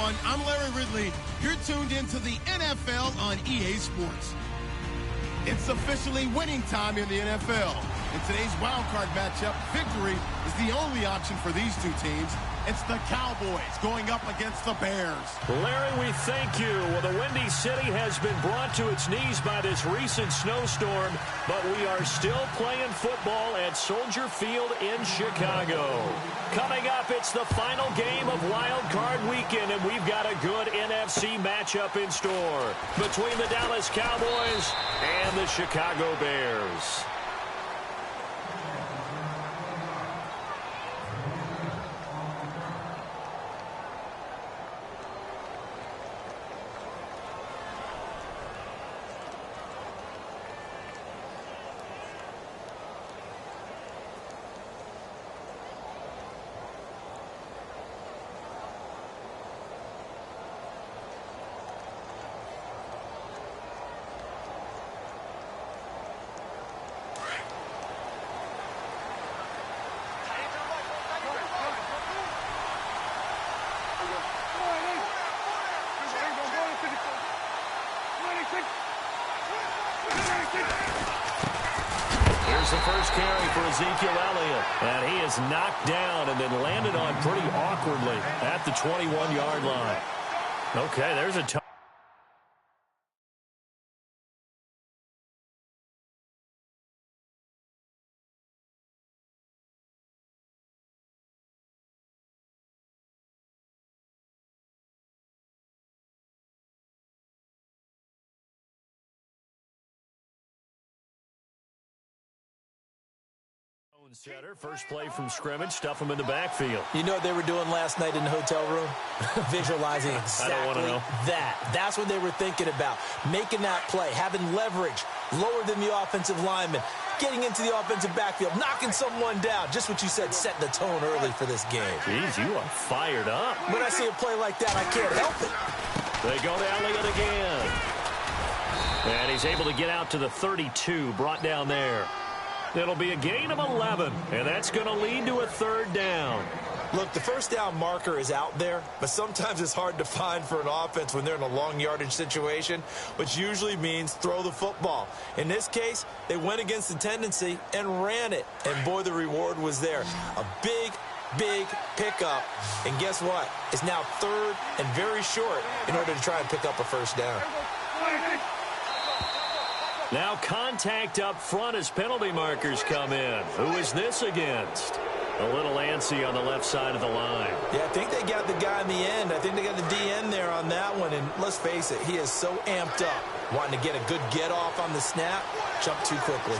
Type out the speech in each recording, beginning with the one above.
everyone. I'm Larry Ridley. You're tuned into the NFL on EA Sports. It's officially winning time in the NFL. In today's wildcard matchup, victory is the only option for these two teams. It's the Cowboys going up against the Bears. Larry, we thank you. Well, the Windy City has been brought to its knees by this recent snowstorm, but we are still playing football at Soldier Field in Chicago. Coming up, it's the final game of Wild Card Weekend, and we've got a good NFC matchup in store between the Dallas Cowboys and the Chicago Bears. Here's the first carry for Ezekiel Elliott. And he is knocked down and then landed on pretty awkwardly at the 21-yard line. Okay, there's a setter. First play from scrimmage, stuff him in the backfield. You know what they were doing last night in the hotel room? Visualizing exactly that. That's what they were thinking about. Making that play, having leverage, lower than the offensive lineman, getting into the offensive backfield, knocking someone down. Just what you said, setting the tone early for this game. Jeez, you are fired up. When I see a play like that, I can't help it. They go to Elliott again. And he's able to get out to the 32, brought down there. It'll be a gain of 11, and that's going to lead to a third down. Look, the first down marker is out there, but sometimes it's hard to find for an offense when they're in a long yardage situation, which usually means throw the football. In this case, they went against the tendency and ran it, and boy, the reward was there. A big pickup, and guess what? It's now third and very short in order to try and pick up a first down. Now contact up front as penalty markers come in. Who is this against? A little antsy on the left side of the line. Yeah, I think they got the guy in the end. I think they got the DN there on that one. And let's face it, he is so amped up, wanting to get a good get off on the snap, jump too quickly.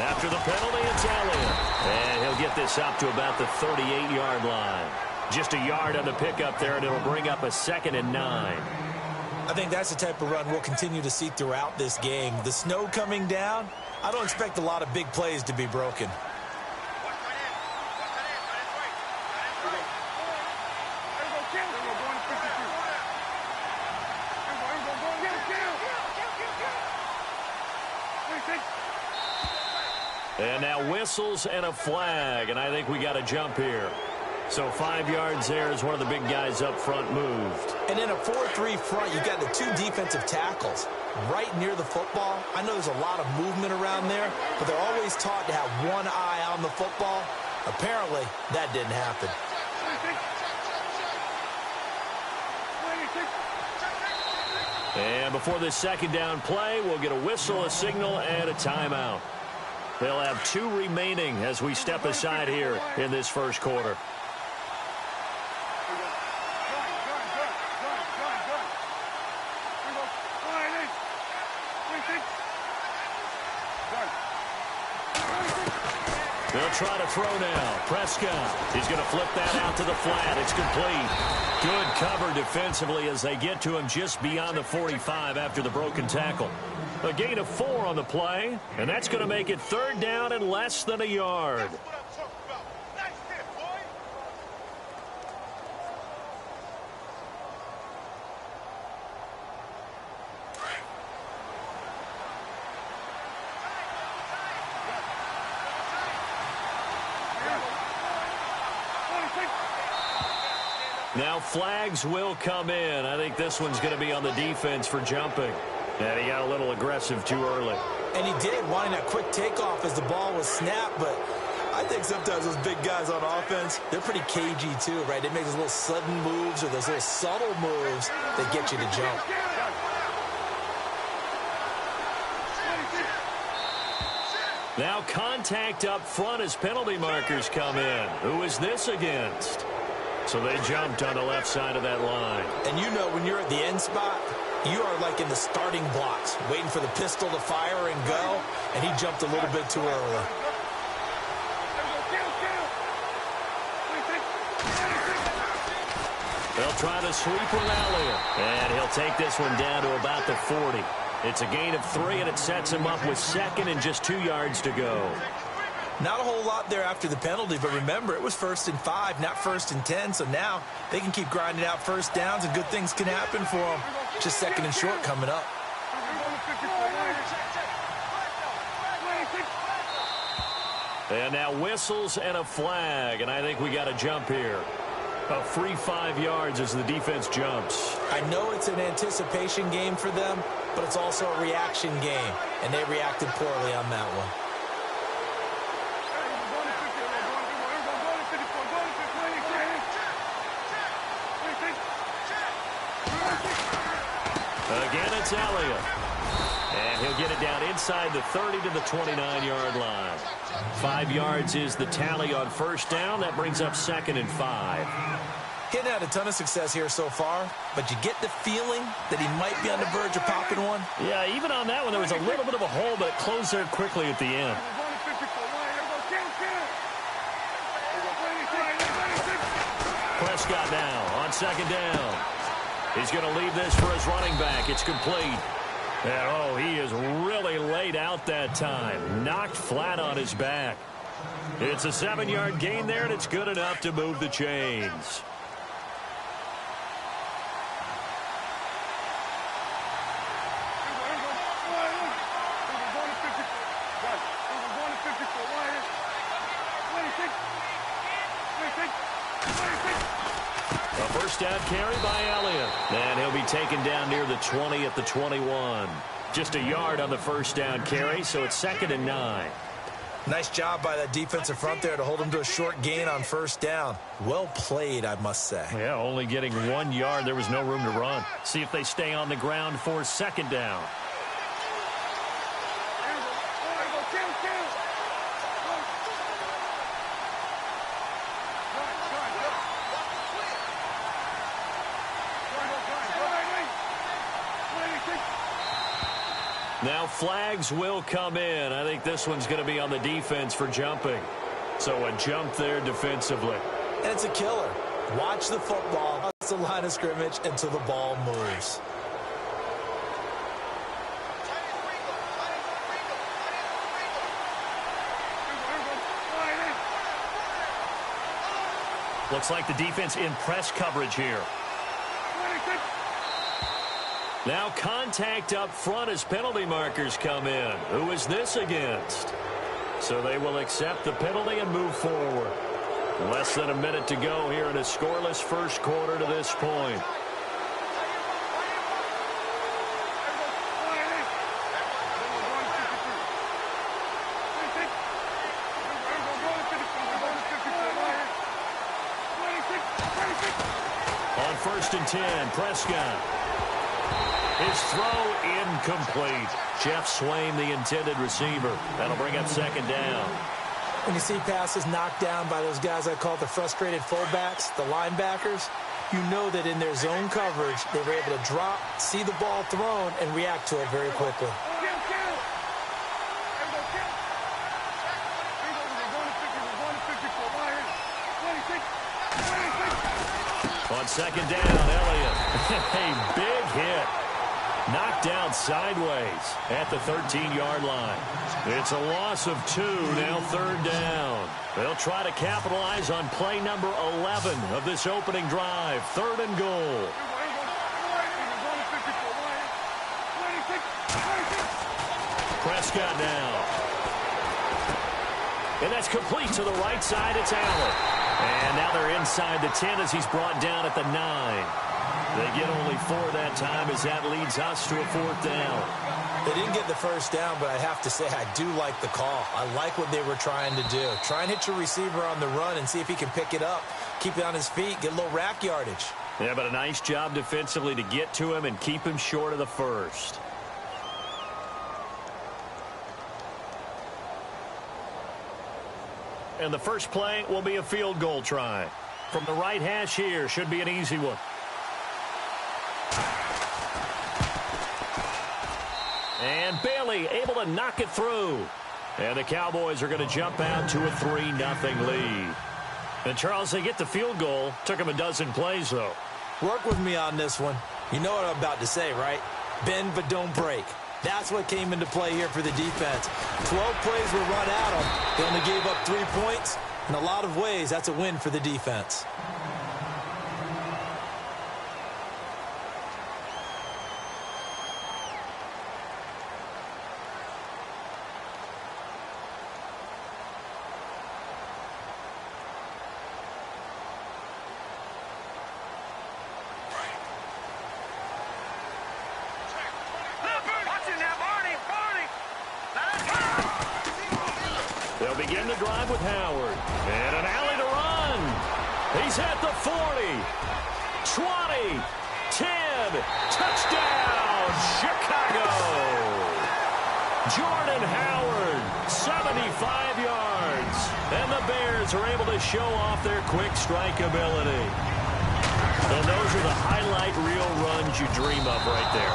After the penalty, it's Elliott. And he'll get this up to about the 38-yard line. Just a yard on the pickup there, and it'll bring up a 2nd and 9. I think that's the type of run we'll continue to see throughout this game. The snow coming down, I don't expect a lot of big plays to be broken. And now whistles and a flag, and I think we got a jump here. So 5 yards there as one of the big guys up front moved. And in a 4-3 front, you've got the two defensive tackles right near the football. I know there's a lot of movement around there, but they're always taught to have one eye on the football. Apparently, that didn't happen. And before this second down play, we'll get a whistle, a signal, and a timeout. They'll have 2 remaining as we step aside here in this first quarter. They'll try to throw now. Prescott. He's going to flip that out to the flat. It's complete. Good cover defensively as they get to him just beyond the 45 after the broken tackle. A gain of 4 on the play, and that's going to make it third down and less than a yard. Now flags will come in. I think this one's going to be on the defense for jumping. And he got a little aggressive too early. And he did, wanting that quick takeoff as the ball was snapped, but I think sometimes those big guys on offense, they're pretty cagey too, right? They make those little sudden moves or those little subtle moves that get you to jump. Now contact up front as penalty markers come in. Who is this against? So they jumped on the left side of that line. And you know when you're at the end spot, you are like in the starting blocks, waiting for the pistol to fire and go, and he jumped a little bit too early. They'll try to sweep with Elliott. And he'll take this one down to about the 40. It's a gain of 3, and it sets him up with second and just 2 yards to go. Not a whole lot there after the penalty, but remember, it was 1st and 5, not 1st and 10, so now they can keep grinding out first downs, and good things can happen for them. Just 2nd and short coming up. And now whistles and a flag, and I think we got a jump here. A free 5 yards as the defense jumps. I know it's an anticipation game for them, but it's also a reaction game, and they reacted poorly on that one. Again, it's Elliott. And he'll get it down inside the 30 to the 29-yard line. 5 yards is the tally on first down. That brings up 2nd and 5. He hadn't had a ton of success here so far, but you get the feeling that he might be on the verge of popping one. Yeah, even on that one, there was a little bit of a hole, but it closed there quickly at the end. Prescott now on 2nd down. He's going to leave this for his running back. It's complete. And, oh, he is really laid out that time. Knocked flat on his back. It's a 7-yard gain there, and it's good enough to move the chains. A first down carry by Elliott. And he'll be taken down near the 20 at the 21. Just a yard on the first down carry, so it's 2nd and 9. Nice job by that defensive front there to hold him to a short gain on first down. Well played, I must say. Yeah, only getting 1 yard. There was no room to run. See if they stay on the ground for 2nd down. Now flags will come in. I think this one's going to be on the defense for jumping. So a jump there defensively. And it's a killer. Watch the football. That's the line of scrimmage until the ball moves. Looks like the defense in press coverage here. Now contact up front as penalty markers come in. Who is this against? So they will accept the penalty and move forward. Less than a minute to go here in a scoreless first quarter to this point. On 1st and 10, Prescott. His throw incomplete. Jeff Swain, the intended receiver. That'll bring up 2nd down. When you see passes knocked down by those guys I call the frustrated fullbacks, the linebackers, you know that in their zone coverage, they were able to drop, see the ball thrown, and react to it very quickly. On 2nd down, Elliott. A big hit. Knocked down sideways at the 13-yard line. It's a loss of 2, now 3rd down. They'll try to capitalize on play number 11 of this opening drive. 3rd and goal. Prescott now. And that's complete to the right side. It's Allen. And now they're inside the 10 as he's brought down at the 9. They get only 4 that time as that leads us to a 4th down. They didn't get the first down, but I have to say I do like the call. I like what they were trying to do. Try and hit your receiver on the run and see if he can pick it up. Keep it on his feet, get a little rack yardage. Yeah, but a nice job defensively to get to him and keep him short of the first. And the first play will be a field goal try. From the right hash here, should be an easy one. And Bailey able to knock it through. And the Cowboys are going to jump out to a 3-0 lead. And Charles, they get the field goal. Took them a dozen plays, though. Work with me on this one. You know what I'm about to say, right? Bend but don't break. That's what came into play here for the defense. 12 plays were run at them. They only gave up 3 points. In a lot of ways, that's a win for the defense. They'll begin the drive with Howard. And an alley to run. He's at the 40. 20. 10. Touchdown, Chicago. Jordan Howard, 75 yards. And the Bears are able to show off their quick strike ability. And those are the highlight reel runs you dream of right there.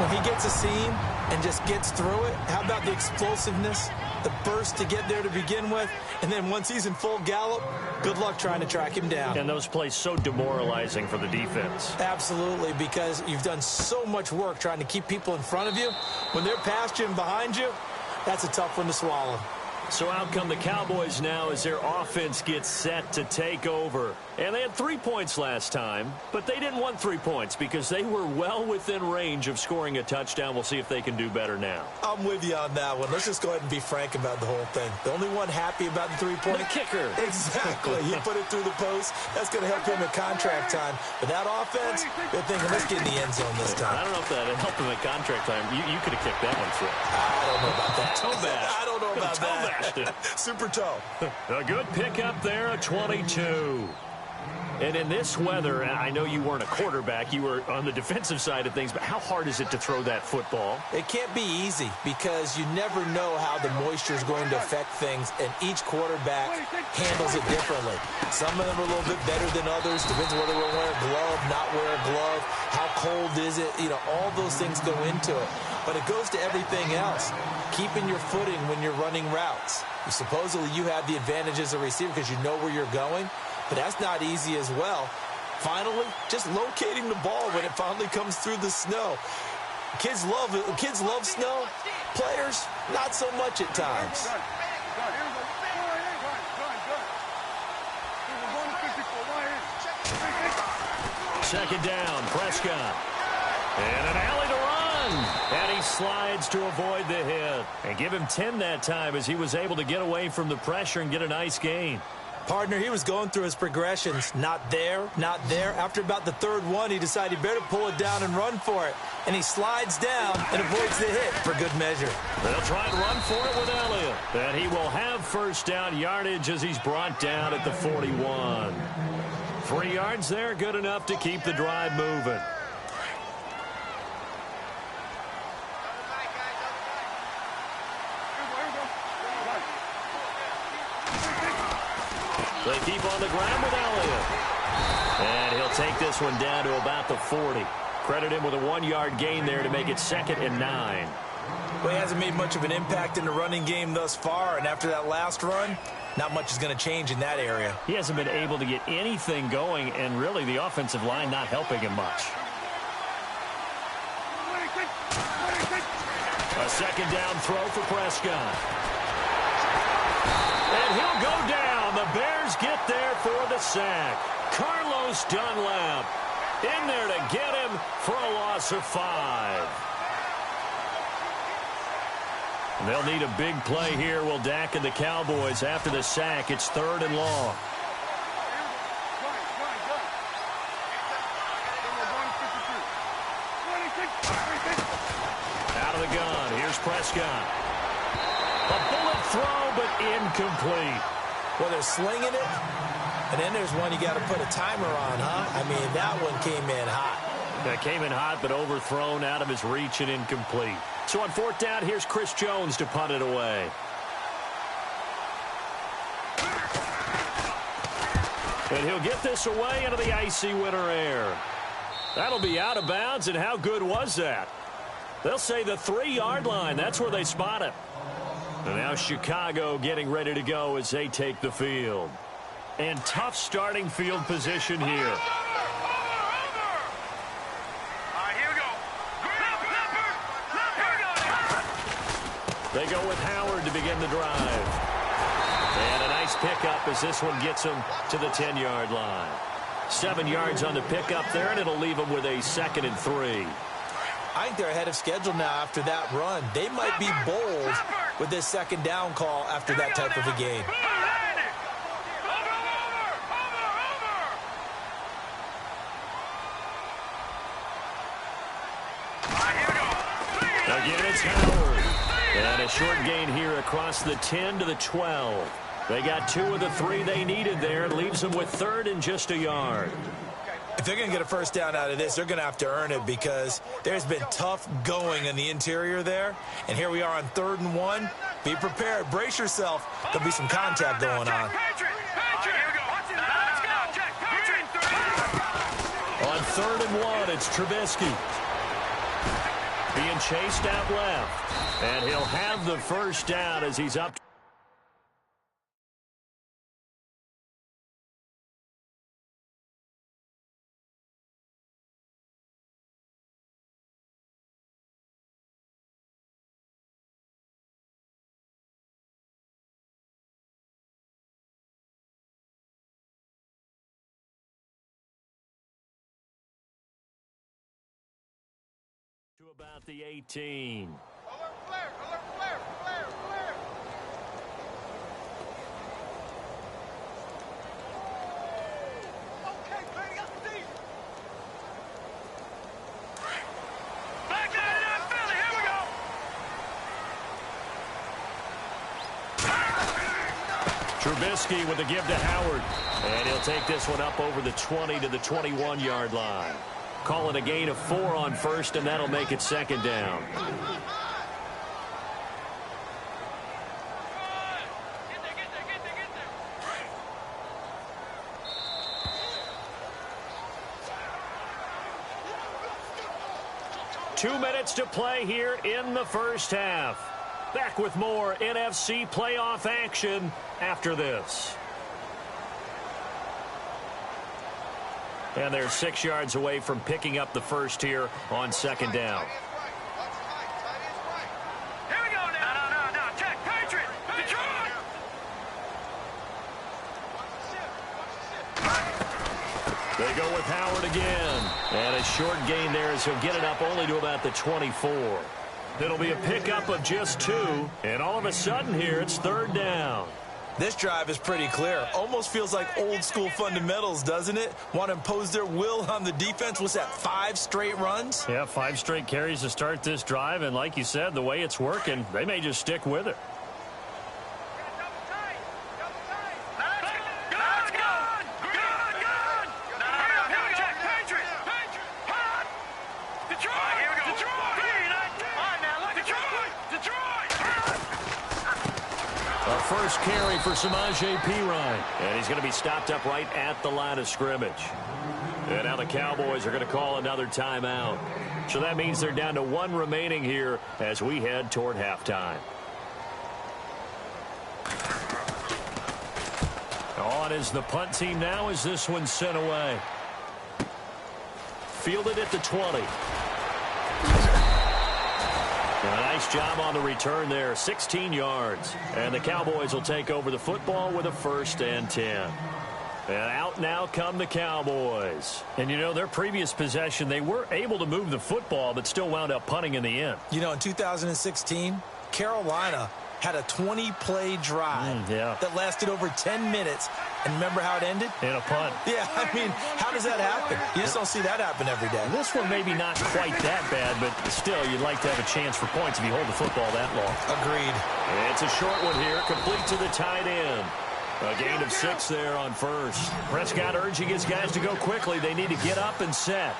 When he gets a seam and just gets through it, how about the explosiveness, the burst to get there to begin with, and then once he's in full gallop, good luck trying to track him down. And those plays so demoralizing for the defense. Absolutely, because you've done so much work trying to keep people in front of you. When they're past you and behind you, that's a tough one to swallow. So out come the Cowboys now as their offense gets set to take over. And they had 3 points last time, but they didn't want 3 points because they were well within range of scoring a touchdown. We'll see if they can do better now. I'm with you on that one. Let's just go ahead and be frank about the whole thing. The only one happy about the 3-point The kicker. Exactly. He put it through the post. That's going to help him at contract time. But that offense, they're thinking, let's get in the end zone this time. I don't know if that helped him at contract time. You could have kicked that one through. I don't know about that. Toe bash. I don't know about that. Toe Super toe. A good pickup there, a 22. And in this weather, I know you weren't a quarterback. You were on the defensive side of things, but how hard is it to throw that football? It can't be easy because you never know how the moisture is going to affect things, and each quarterback handles it differently. Some of them are a little bit better than others. Depends whether we're wearing a glove, not wear a glove, how cold is it. You know, all those things go into it. But it goes to everything else. Keeping your footing when you're running routes. Supposedly you have the advantage as a receiver because you know where you're going, but that's not easy as well. Finally, just locating the ball when it finally comes through the snow. Kids love it. Kids love snow. Players, not so much at times. Second down, Prescott. And an alley to run. And he slides to avoid the hit. And give him 10 that time as he was able to get away from the pressure and get a nice gain. Partner, he was going through his progressions. Not there, not there. After about the third one, he decided he better pull it down and run for it. And he slides down and avoids the hit for good measure. They'll try and run for it with Elliott. And he will have first down yardage as he's brought down at the 41. 3 yards there, good enough to keep the drive moving. They keep on the ground with Elliott. And he'll take this one down to about the 40. Credit him with a 1-yard gain there to make it 2nd and 9. Well, he hasn't made much of an impact in the running game thus far, and after that last run, not much is going to change in that area. He hasn't been able to get anything going, and really the offensive line not helping him much. A second down throw for Prescott. And he'll go down. The Bears get there for the sack. Carlos Dunlap in there to get him for a loss of 5. They'll need a big play here, will Dak and the Cowboys after the sack. It's 3rd and long. Prescott. A bullet throw, but incomplete. Well, they're slinging it, and then there's one you got to put a timer on, huh? I mean, that one came in hot. That came in hot, but overthrown, out of his reach and incomplete. So on fourth down, here's Chris Jones to punt it away. And he'll get this away into the icy winter air. That'll be out of bounds, and how good was that? They'll say the 3-yard line. That's where they spot it. And now Chicago getting ready to go as they take the field. And tough starting field position here. They go with Howard to begin the drive. And a nice pickup as this one gets him to the 10-yard line. 7 yards on the pickup there, and it'll leave them with a 2nd and 3. I think they're ahead of schedule now after that run. They might be bold with this 2nd down call after that type of a game. Again, it's Howard. And a short gain here across the 10 to the 12. They got 2 of the 3 they needed there. It leaves them with 3rd and just a yard. If they're going to get a first down out of this, they're going to have to earn it because there's been tough going in the interior there. And here we are on 3rd and 1. Be prepared. Brace yourself. There'll be some contact going on. On 3rd and 1, it's Trubisky. Being chased out left. And he'll have the first down as he's up. To about the 18. Trubisky with a give to Howard. And he'll take this one up over the 20 to the 21-yard line. Call it a gain of 4 on first, and that'll make it 2nd down. Two minutes to play here in the first half. Back with more NFC playoff action after this. And they're 6 yards away from picking up the first here on 2nd down. Here we go now. No. Check. Patriot. Detroit. They go with Howard again. And a short gain there as he'll get it up only to about the 24. It'll be a pickup of just 2. And all of a sudden here, it's 3rd down. This drive is pretty clear. Almost feels like old school fundamentals, doesn't it? Want to impose their will on the defense. Was that 5 straight runs? Yeah, 5 straight carries to start this drive. And like you said, the way it's working, they may just stick with it. First carry for Samaje Perine. And he's going to be stopped up right at the line of scrimmage. And now the Cowboys are going to call another timeout. So that means they're down to 1 remaining here as we head toward halftime. On is the punt team now as this one's sent away. Fielded at the 20. A nice job on the return there, 16 yards. And the Cowboys will take over the football with a 1st and 10. And out now come the Cowboys. And, you know, their previous possession, they were able to move the football but still wound up punting in the end. You know, in 2016, Carolina had a 20-play drive that lasted over 10 minutes. And remember how it ended? In a punt. Yeah, I mean, how does that happen? You just don't see that happen every day. This one maybe not quite that bad, but still, you'd like to have a chance for points if you hold the football that long. Agreed. It's a short one here, complete to the tight end. A gain of 6 there on first. Prescott urging his guys to go quickly. They need to get up and set.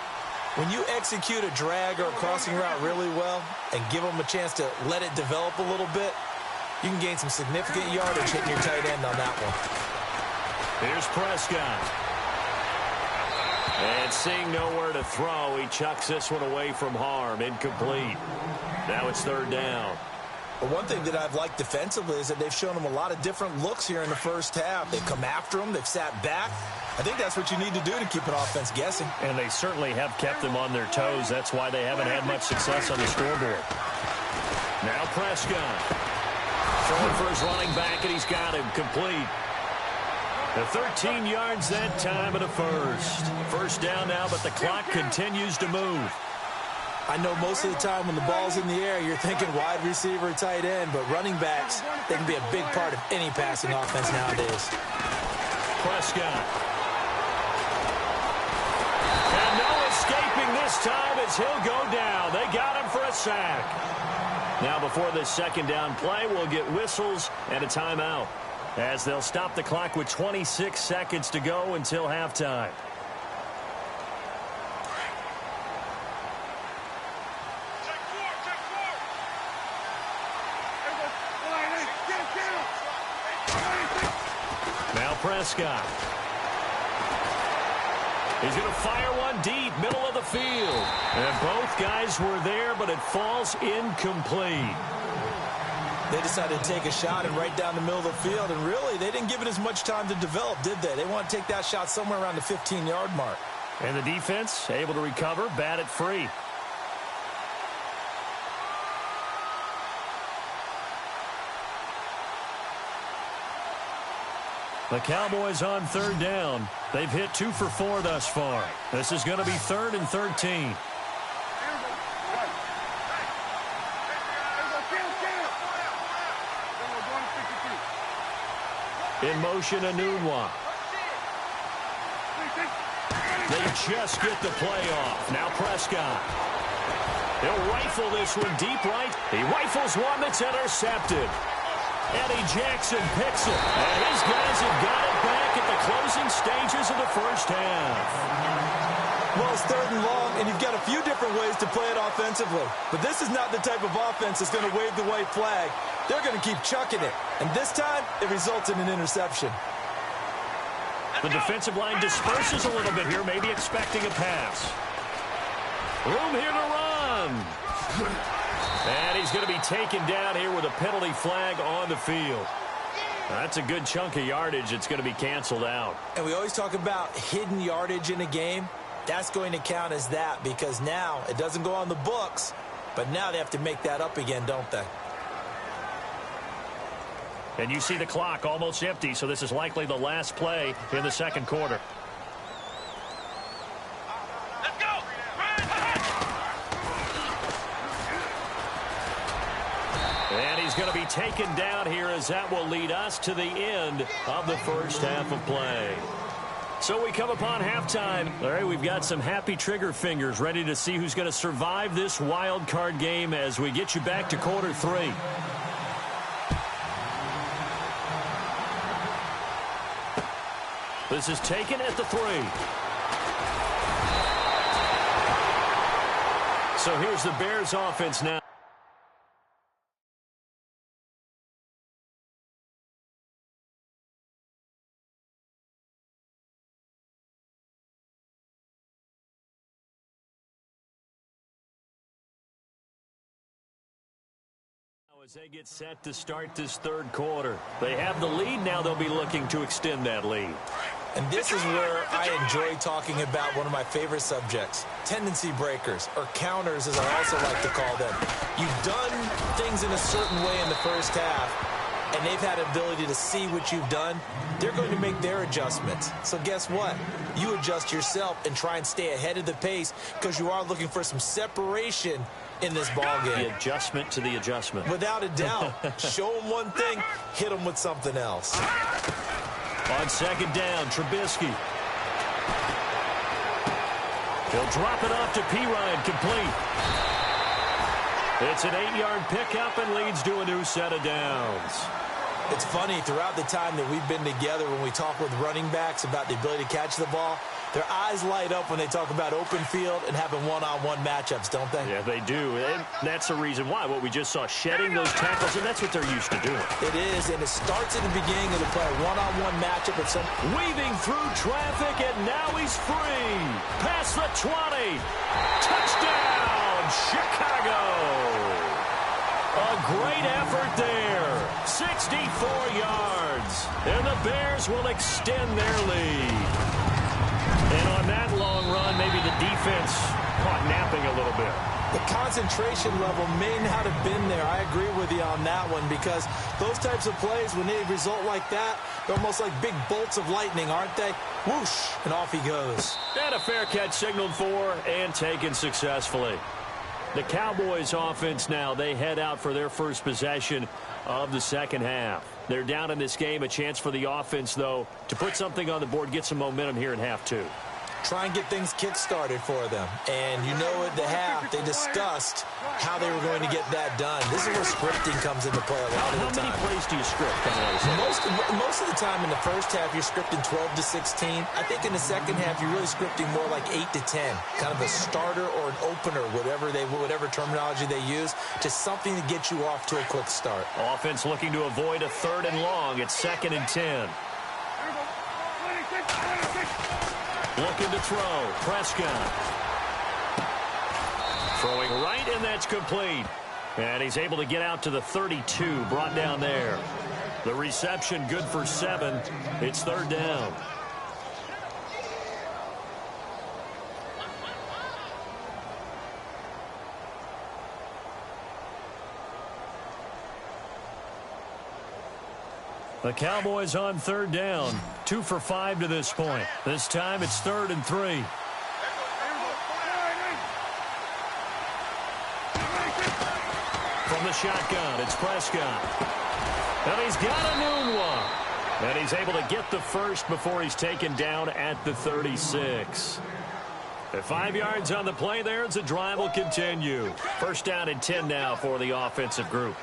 When you execute a drag or a crossing route really well and give them a chance to let it develop a little bit, you can gain some significant yardage hitting your tight end on that one. Here's Prescott. And seeing nowhere to throw, he chucks this one away from harm. Incomplete. Now it's 3rd down. But one thing that I've liked defensively is that they've shown him a lot of different looks here in the first half. They've come after him. They've sat back. I think that's what you need to do to keep an offense guessing. And they certainly have kept them on their toes. That's why they haven't had much success on the scoreboard. Now Prescott. Throwing for his running back, and he's got him complete. The 13 yards that time and a first. First down now, but the clock continues to move. I know most of the time when the ball's in the air, you're thinking wide receiver, tight end, but running backs, they can be a big part of any passing offense nowadays. Prescott. And no escaping this time as he'll go down. They got him for a sack. Now before this second down play, we'll get whistles and a timeout, as they'll stop the clock with 26 seconds to go until halftime. Now Prescott. He's going to fire one deep, middle of the field. And both guys were there, but it falls incomplete. They decided to take a shot and right down the middle of the field, and really, they didn't give it as much time to develop, did they? They want to take that shot somewhere around the 15-yard mark. And the defense able to recover, bat it free. The Cowboys on 3rd down. They've hit 2 for 4 thus far. This is going to be 3rd and 13. In motion, Anunwa. They just get the play off. Now Prescott. He'll rifle this one deep right. He rifles one that's intercepted. Eddie Jackson picks it. And these guys have got it back at the closing stages of the first half. Well, it's 3rd and long, and you've got a few different ways to play it offensively. But this is not the type of offense that's going to wave the white flag. They're going to keep chucking it. And this time, it results in an interception. The defensive line disperses a little bit here, maybe expecting a pass. Room here to run. And he's going to be taken down here with a penalty flag on the field. That's a good chunk of yardage. It's going to be canceled out. And we always talk about hidden yardage in a game. That's going to count as that, because now it doesn't go on the books, but now they have to make that up again, don't they? And you see the clock almost empty, so this is likely the last play in the second quarter. Let's go! And he's going to be taken down here, as that will lead us to the end of the first half of play. So we come upon halftime. Larry, we've got some happy trigger fingers ready to see who's going to survive this wild card game as we get you back to quarter 3. This is taken at the 3. So here's the Bears offense now. As they get set to start this third quarter. They have the lead. Now they'll be looking to extend that lead. And this is where I enjoy talking about one of my favorite subjects, tendency breakers, or counters as I also like to call them. You've done things in a certain way in the first half, and they've had an ability to see what you've done. They're going to make their adjustments. So guess what? You adjust yourself and try and stay ahead of the pace, because you are looking for some separation in this ball game. The adjustment to the adjustment. Without a doubt. Show them one thing, hit them with something else. On second down, Trubisky. He'll drop it off to P-Ryan, complete. It's an 8-yard pickup and leads to a new set of downs. It's funny, throughout the time that we've been together, when we talk with running backs about the ability to catch the ball, their eyes light up when they talk about open field and having one-on-one matchups, don't they? Yeah, they do. And that's the reason why. What we just saw, shedding those tackles, and that's what they're used to doing. It is, and it starts at the beginning of the play. One-on-one matchup of some... Weaving through traffic, and now he's free. Past the 20. Touchdown, Chicago. A great effort there. 64 yards. And the Bears will extend their lead. And on that long run, maybe the defense caught napping a little bit. The concentration level may not have been there. I agree with you on that one, because those types of plays, when they result like that, they're almost like big bolts of lightning, aren't they? Whoosh, and off he goes. And a fair catch signaled for and taken successfully. The Cowboys offense now, they head out for their first possession of the second half. They're down in this game. A chance for the offense, though, to put something on the board, get some momentum here in half two. Try and get things kick-started for them. And you know at the half, they discussed how they were going to get that done. This is where scripting comes into play a lot of the time. How many plays do you script? Most of the time in the first half, you're scripting 12 to 16. I think in the second half, you're really scripting more like 8 to 10. Kind of a starter or an opener, whatever terminology they use, just something to get you off to a quick start. Offense looking to avoid a 3rd and long. It's 2nd and 10. Looking to throw. Prescott. Throwing right, and that's complete. And he's able to get out to the 32, brought down there. The reception good for 7. It's 3rd down. The Cowboys on 3rd down. 2 for 5 to this point. This time it's 3rd and 3. From the shotgun, it's Prescott. And he's got a new one. And he's able to get the first before he's taken down at the 36. At 5 yards on the play there, the drive will continue. 1st down and 10 now for the offensive group.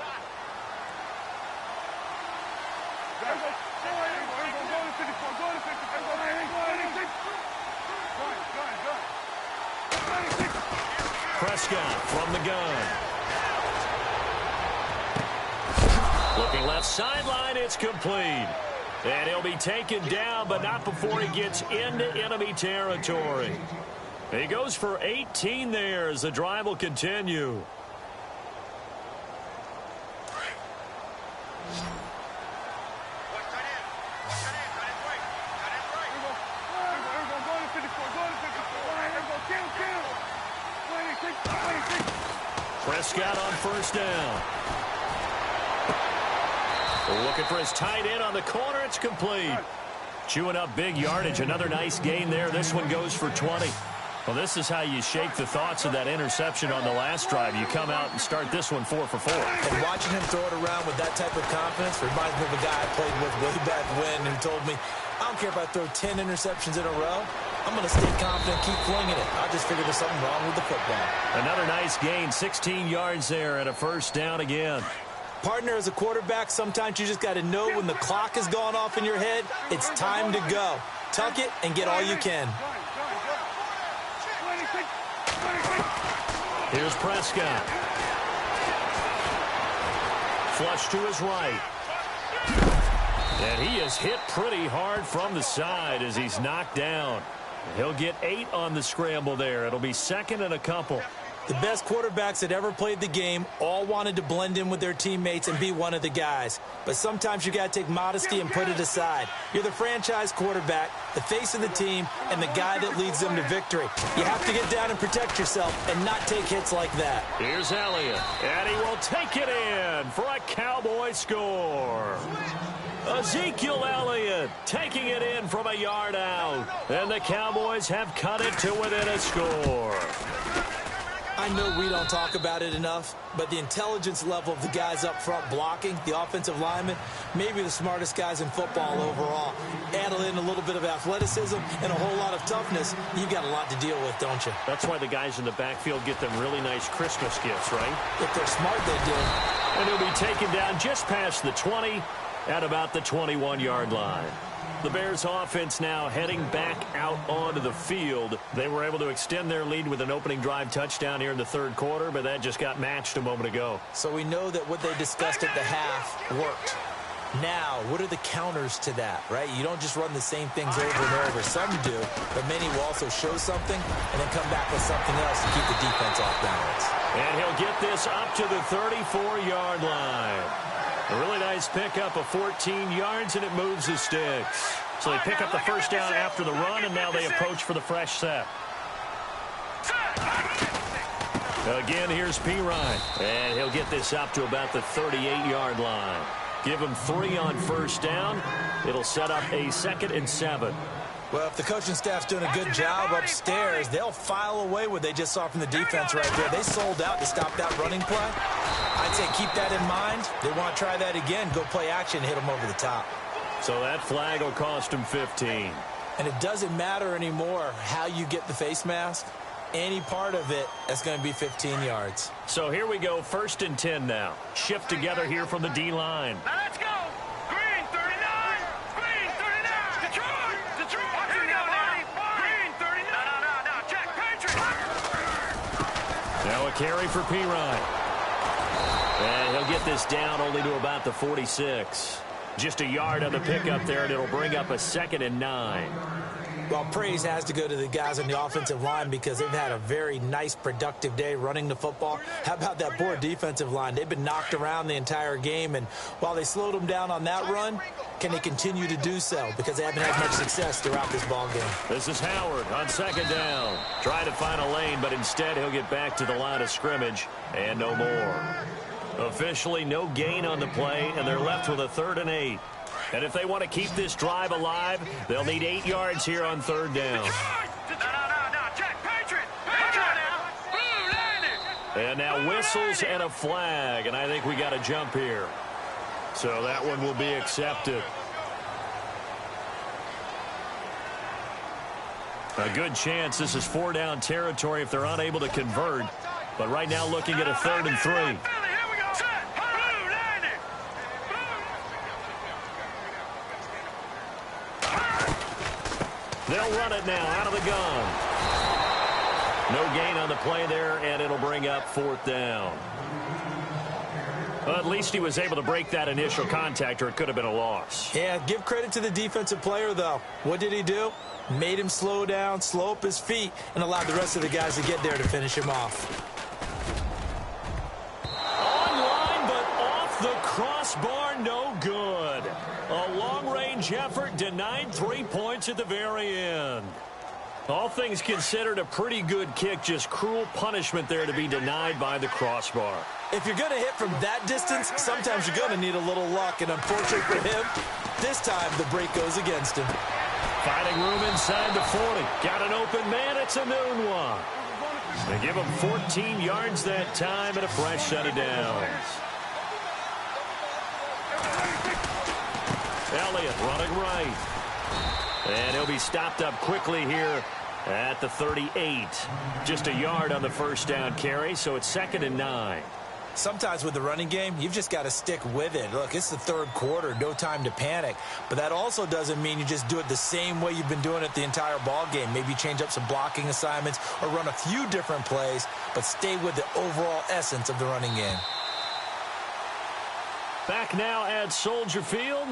Prescott from the gun. Looking left sideline, it's complete. And he'll be taken down, but not before he gets into enemy territory. He goes for 18 there as the drive will continue. Prescott on 1st down. Looking for his tight end on the corner. It's complete. Chewing up big yardage. Another nice gain there. This one goes for 20. Well, this is how you shake the thoughts of that interception on the last drive. You come out and start this one 4 for 4. And watching him throw it around with that type of confidence reminds me of a guy I played with way back when who told me, I don't care if I throw 10 interceptions in a row. I'm going to stay confident, keep flinging it. I just figured there's something wrong with the football. Another nice gain, 16 yards there and a 1st down again. Partner, as a quarterback, sometimes you just got to know when the clock has gone off in your head, it's time to go. Tuck it and get all you can. Here's Prescott. Flush to his right. And he is hit pretty hard from the side as he's knocked down. He'll get 8 on the scramble there. It'll be 2nd and a couple. The best quarterbacks that ever played the game all wanted to blend in with their teammates and be one of the guys. But sometimes you got to take modesty and put it aside. You're the franchise quarterback, the face of the team, and the guy that leads them to victory. You have to get down and protect yourself and not take hits like that. Here's Elliott, and he will take it in for a Cowboy score. Ezekiel Elliott taking it in from a yard out. And the Cowboys have cut it to within a score. I know we don't talk about it enough, but the intelligence level of the guys up front blocking, the offensive linemen, maybe the smartest guys in football overall. Add in a little bit of athleticism and a whole lot of toughness, you've got a lot to deal with, don't you? That's why the guys in the backfield get them really nice Christmas gifts, right? If they're smart, they do. And he'll be taken down just past the 20 at about the 21-yard line. The Bears offense now heading back out onto the field. They were able to extend their lead with an opening drive touchdown here in the third quarter, but that just got matched a moment ago. So we know that what they discussed at the half worked. Now, what are the counters to that, right? You don't just run the same things over and over. Some do, but many will also show something and then come back with something else to keep the defense off balance. And he'll get this up to the 34-yard line. A really nice pickup of 14 yards, and it moves the sticks. So they pick up the first down after the run, and now they approach for the fresh set. Again, here's Pirine. And he'll get this up to about the 38-yard line. Give him 3 on first down. It'll set up a 2nd and 7. Well, if the coaching staff's doing a good job upstairs, they'll file away what they just saw from the defense right there. They sold out to stop that running play. I'd say keep that in mind. They want to try that again. Go play action, hit them over the top. So that flag will cost him 15. And it doesn't matter anymore how you get the face mask. Any part of it, that's going to be 15 yards. So here we go, 1st and 10 now. Shift together here from the D-line. Now let's go. Green 39. Green 39. Detroit. Detroit. Here we go now. Green 39. No. Check. Patriot. Now a carry for Pirine. And he'll get this down only to about the 46. Just a yard on the pickup there, and it'll bring up a 2nd and 9. Well, praise has to go to the guys on the offensive line because they've had a very nice, productive day running the football. How about that poor defensive line? They've been knocked around the entire game, and while they slowed them down on that run, can they continue to do so? Because they haven't had much success throughout this ball game. This is Howard on 2nd down. Trying to find a lane, but instead he'll get back to the line of scrimmage, and no more. Officially no gain on the play, and they're left with a 3rd and 8. And if they want to keep this drive alive, they'll need 8 yards here on 3rd down. No. Check. Patriot. Blue landed. And now whistles and a flag, and I think we got a jump here. So that one will be accepted. A good chance this is 4-down territory if they're unable to convert. But right now looking at a 3rd and 3. They'll run it now out of the gun. No gain on the play there, and it'll bring up 4th down. Well, at least he was able to break that initial contact, or it could have been a loss. Yeah, give credit to the defensive player, though. What did he do? Made him slow down, slow up his feet, and allowed the rest of the guys to get there to finish him off. Online, but off the crossbar, no good. A long-range effort denied 3 points at the very end. All things considered, a pretty good kick, just cruel punishment there to be denied by the crossbar. If you're going to hit from that distance, sometimes you're going to need a little luck, and unfortunately for him, this time the break goes against him. Finding room inside the 40. Got an open man, it's a noon one. They give him 14 yards that time and a fresh set of downs. Elliott running right. And he'll be stopped up quickly here at the 38. Just a yard on the first down carry, so it's 2nd and 9. Sometimes with the running game, you've just got to stick with it. Look, it's the 3rd quarter, no time to panic. But that also doesn't mean you just do it the same way you've been doing it the entire ball game. Maybe change up some blocking assignments or run a few different plays, but stay with the overall essence of the running game. Back now at Soldier Field.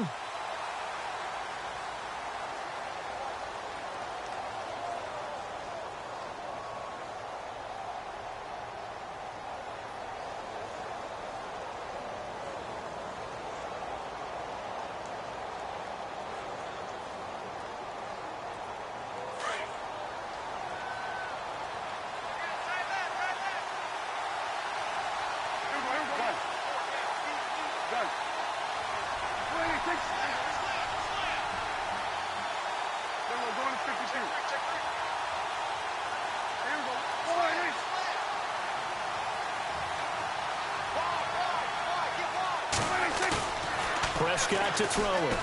Prescott to throw it.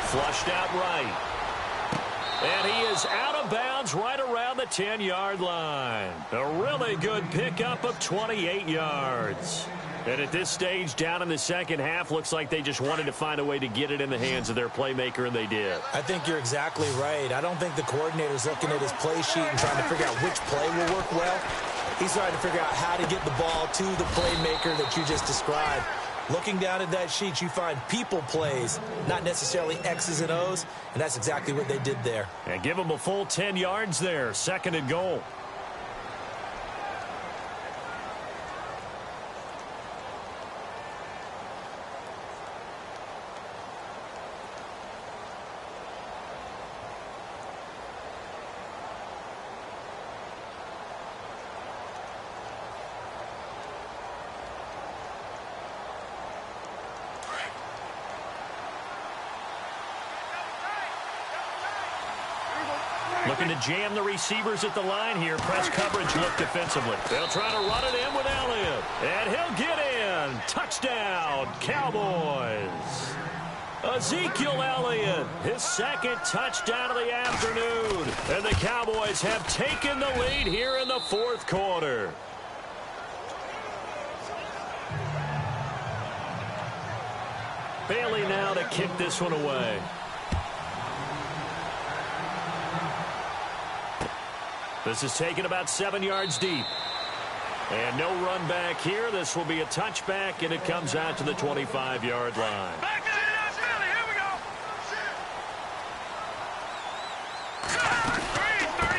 Flushed out right. And he is out of bounds right around the 10-yard line. A really good pickup of 28 yards. And at this stage, down in the second half, looks like they just wanted to find a way to get it in the hands of their playmaker, and they did. I think you're exactly right. I don't think the coordinator's looking at his play sheet and trying to figure out which play will work well. He's trying to figure out how to get the ball to the playmaker that you just described. Looking down at that sheet, you find people plays, not necessarily X's and O's, and that's exactly what they did there. And give them a full 10 yards there, 2nd and goal. Looking to jam the receivers at the line here. Press coverage look defensively. They'll try to run it in with Elliott. And he'll get in. Touchdown, Cowboys. Ezekiel Elliott, his 2nd touchdown of the afternoon. And the Cowboys have taken the lead here in the 4th quarter. Bailey now to kick this one away. This is taken about 7 yards deep. And no run back here. This will be a touchback, and it comes out to the 25-yard line. Back to the Philly. Here we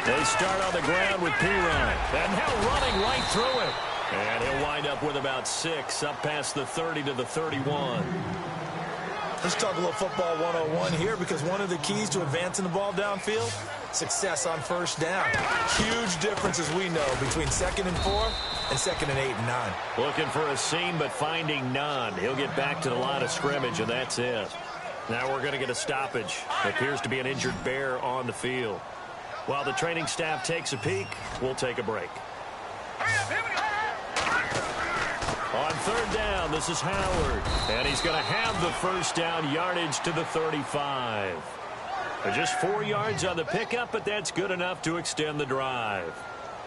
go. They start on the ground with P-Ryan. And now running right through it. And he'll wind up with about 6, up past the 30 to the 31. Let's talk a little football 101 here, because one of the keys to advancing the ball downfield, success on first down. Huge difference, as we know, between 2nd and 4 and 2nd and 8 and 9. Looking for a seam, but finding none. He'll get back to the line of scrimmage, and that's it. Now we're going to get a stoppage. Appears to be an injured Bear on the field. While the training staff takes a peek, we'll take a break. On 3rd down, this is Howard. And he's going to have the first down, yardage to the 35. Just 4 yards on the pickup, but that's good enough to extend the drive.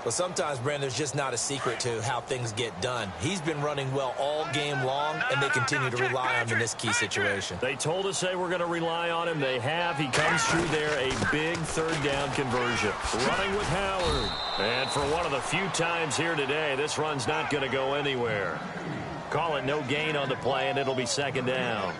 Well, sometimes, Brandon, there's just not a secret to how things get done. He's been running well all game long, and they continue to rely on him in this key situation. They told us they were going to rely on him. They have. He comes through there, a big 3rd down conversion. Running with Howard. And for one of the few times here today, this run's not going to go anywhere. Call it no gain on the play, and it'll be 2nd down.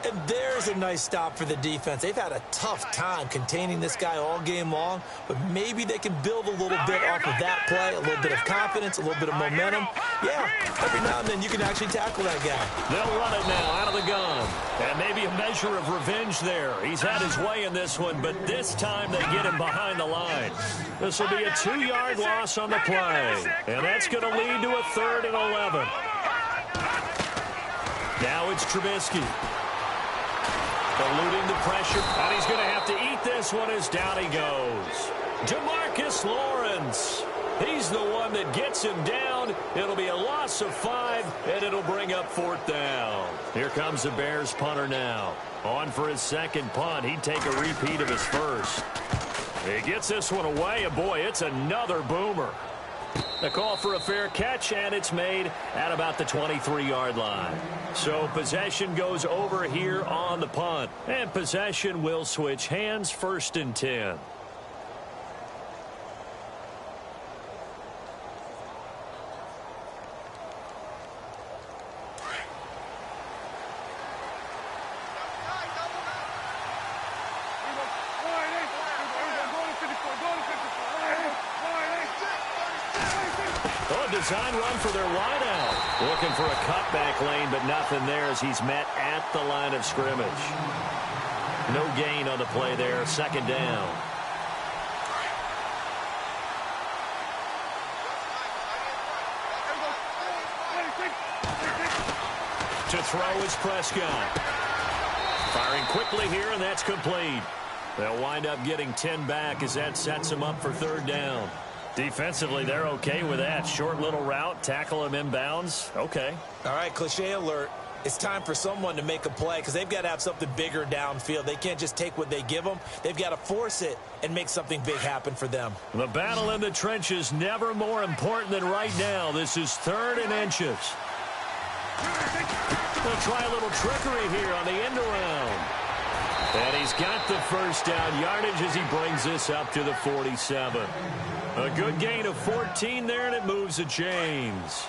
And there's a nice stop for the defense. They've had a tough time containing this guy all game long, but maybe they can build a little bit off of that play, a little bit of confidence, a little bit of momentum. Yeah, every now and then you can actually tackle that guy. They'll run it now out of the gun. And maybe a measure of revenge there. He's had his way in this one, but this time they get him behind the line. This will be a 2-yard loss on the play. And that's going to lead to a 3rd and 11. Now it's Trubisky. Eluding the pressure, and he's going to have to eat this one as down he goes. Jamarcus Lawrence. He's the one that gets him down. It'll be a loss of 5, and it'll bring up 4th down. Here comes the Bears punter now. On for his 2nd punt. He'd take a repeat of his 1st. He gets this one away, and boy, it's another boomer. The call for a fair catch, and it's made at about the 23-yard line. So possession goes over here on the punt, and possession will switch hands, 1st and 10. Design run for their wideout. Looking for a cutback lane, but nothing there as he's met at the line of scrimmage. No gain on the play there. 2nd down. To throw is Prescott. Firing quickly here, and that's complete. They'll wind up getting 10 back as that sets them up for 3rd down. Defensively, they're okay with that. Short little route, tackle him inbounds. Okay. All right, cliche alert. It's time for someone to make a play because they've got to have something bigger downfield. They can't just take what they give them. They've got to force it and make something big happen for them. The battle in the trenches never more important than right now. This is 3rd and inches. They'll try a little trickery here on the end around. And he's got the first down yardage as he brings this up to the 47. A good gain of 14 there, and it moves the chains.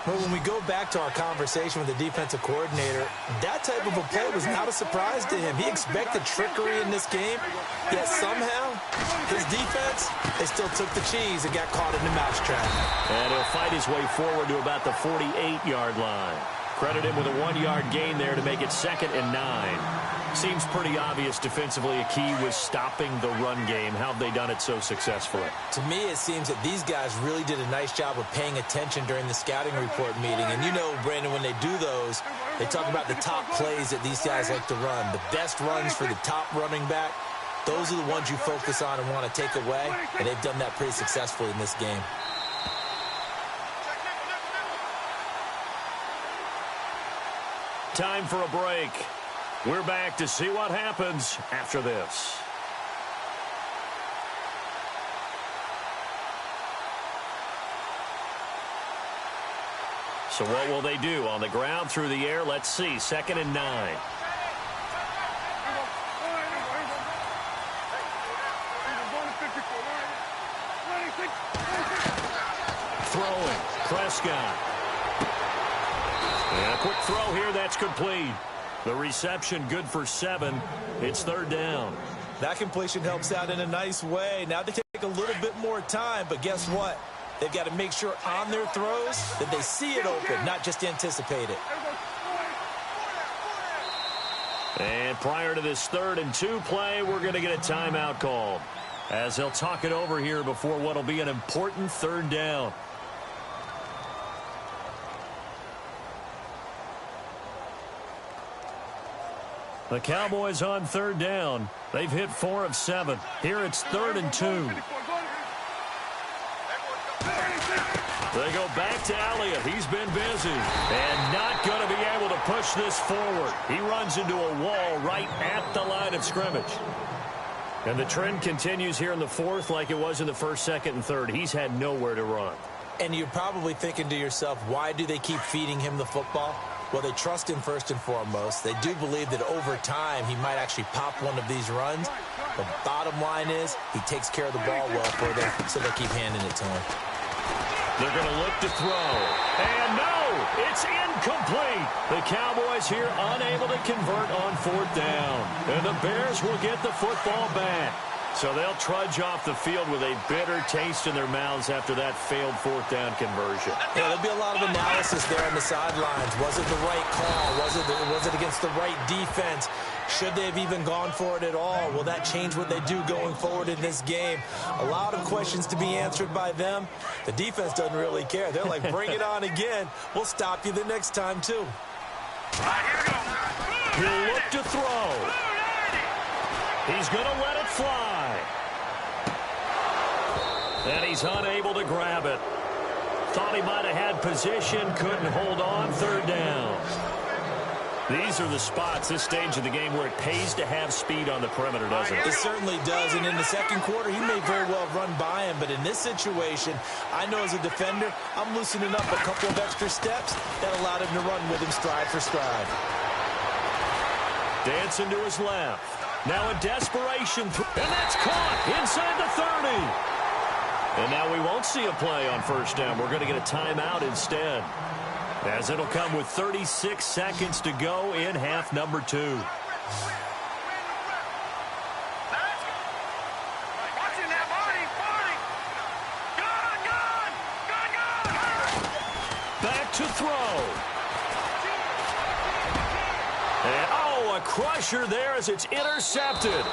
Well, when we go back to our conversation with the defensive coordinator, that type of a play was not a surprise to him. He expected trickery in this game, yet somehow his defense, they still took the cheese and got caught in the mousetrap. And he'll fight his way forward to about the 48-yard line. Credit him with a 1-yard gain there to make it 2nd and 9. Seems pretty obvious defensively a key was stopping the run game. How have they done it so successfully? To me, it seems that these guys really did a nice job of paying attention during the scouting report meeting. And you know, Brandon, when they do those, they talk about the top plays that these guys like to run. The best runs for the top running back, those are the ones you focus on and want to take away. And they've done that pretty successfully in this game. Time for a break. We're back to see what happens after this. So what will they do? On the ground, through the air, let's see. 2nd and 9. Throwing. Prescott. And a quick throw here, that's complete. The reception good for 7. It's 3rd down. That completion helps out in a nice way. Now they take a little bit more time, but guess what? They've got to make sure on their throws that they see it open, not just anticipate it. And prior to this 3rd and 2 play, we're going to get a timeout called, as they'll talk it over here before what will be an important 3rd down. The Cowboys on 3rd down. They've hit 4 of 7. Here it's 3rd and 2. They go back to Elliott. He's been busy and not going to be able to push this forward. He runs into a wall right at the line of scrimmage. And the trend continues here in the 4th like it was in the 1st, 2nd, and 3rd. He's had nowhere to run. And you're probably thinking to yourself, why do they keep feeding him the football? Well, they trust him first and foremost. They do believe that over time he might actually pop one of these runs. The bottom line is he takes care of the ball well for them, so they keep handing it to him. They're going to look to throw. And no, it's incomplete. The Cowboys here unable to convert on 4th down. And the Bears will get the football back. So they'll trudge off the field with a bitter taste in their mouths after that failed 4th down conversion. Yeah, there'll be a lot of analysis there on the sidelines. Was it the right call? Was it against the right defense? Should they have even gone for it at all? Will that change what they do going forward in this game? A lot of questions to be answered by them. The defense doesn't really care. They're like, bring it on again. We'll stop you the next time, too. He'll look to throw. He's going to let it fly. And he's unable to grab it. Thought he might have had position, couldn't hold on. 3rd down. These are the spots, this stage of the game, where it pays to have speed on the perimeter, doesn't it? It certainly does. And in the 2nd quarter, he may very well run by him. But in this situation, I know as a defender, I'm loosening up a couple of extra steps that allowed him to run with him stride for stride. Dancing to his left. Now a desperation, and that's caught inside the 30. And now we won't see a play on 1st down. We're going to get a timeout instead, as it'll come with 36 seconds to go in half number 2. Back to throw. And, oh, a crusher there as it's intercepted.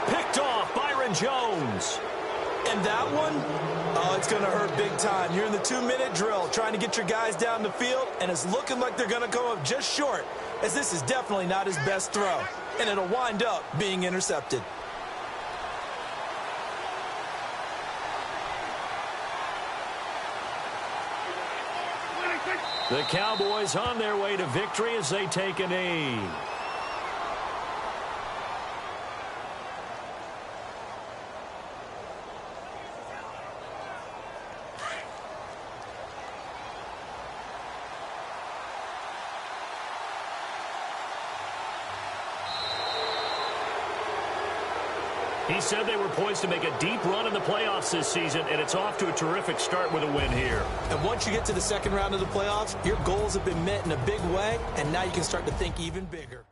Picked off Byron Jones. And that one, oh, it's going to hurt big time. You're in the 2-minute drill trying to get your guys down the field, and it's looking like they're going to come up just short, as this is definitely not his best throw. And it'll wind up being intercepted. The Cowboys on their way to victory as they take a knee. He said they were poised to make a deep run in the playoffs this season, and it's off to a terrific start with a win here. And once you get to the second round of the playoffs, your goals have been met in a big way, and now you can start to think even bigger.